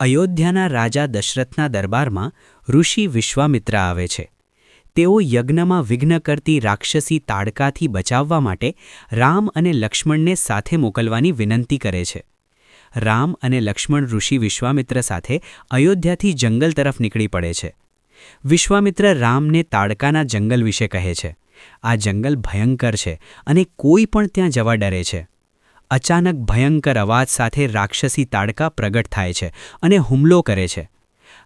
અયોધ્યાના રાજા દશરથના દરબારમાં ઋષિ વિશ્વામિત્ર આવે છે. તેઓ યજ્ઞમાં વિઘ્ન કરતી રાક્ષસી તાડકાથી બચાવવા માટે રામ અને લક્ષ્મણને સાથે મોકલવાની વિનંતી કરે છે. રામ અને લક્ષ્મણ ઋષિ વિશ્વામિત્ર સાથે અયોધ્યાથી જંગલ તરફ નીકળી પડે છે. વિશ્વામિત્ર રામને તાડકાના જંગલ વિશે કહે છે. આ જંગલ ભયંકર છે અને કોઈ પણ ત્યાં જવા ડરે છે. અચાનક ભયંકર અવાજ સાથે રાક્ષસી તાડકા પ્રગટ થાય છે અને હુમલો કરે છે.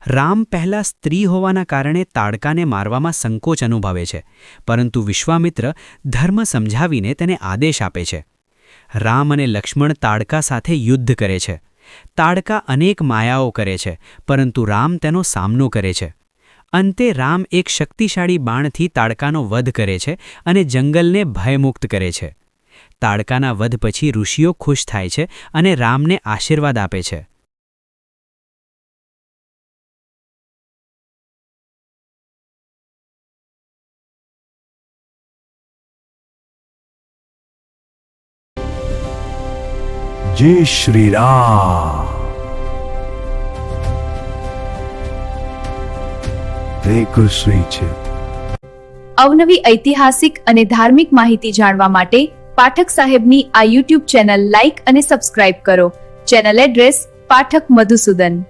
રામ પહેલાં સ્ત્રી હોવાના કારણે તાડકાને મારવામાં સંકોચ અનુભવે છે, પરંતુ વિશ્વામિત્ર ધર્મ સમજાવીને તેને આદેશ આપે છે. રામ અને લક્ષ્મણ તાડકા સાથે યુદ્ધ કરે છે. તાડકા અનેક માયાઓ કરે છે, પરંતુ રામ તેનો સામનો કરે છે. અંતે રામ એક શક્તિશાળી બાણથી તાડકાનો વધ કરે છે અને જંગલને ભયમુક્ત કરે છે. તાડકાના વધ પછી ઋષિઓ ખુશ થાય છે અને રામને આશીર્વાદ આપે છે. जय श्री राम। શ્રી છે અવનવી ઐતિહાસિક અને ધાર્મિક માહિતી જાણવા માટે પાઠક સાહેબની આ યુટ્યુબ ચેનલ લાઇક અને સબસ્ક્રાઇબ કરો. Channel address Pathak Madhusudan.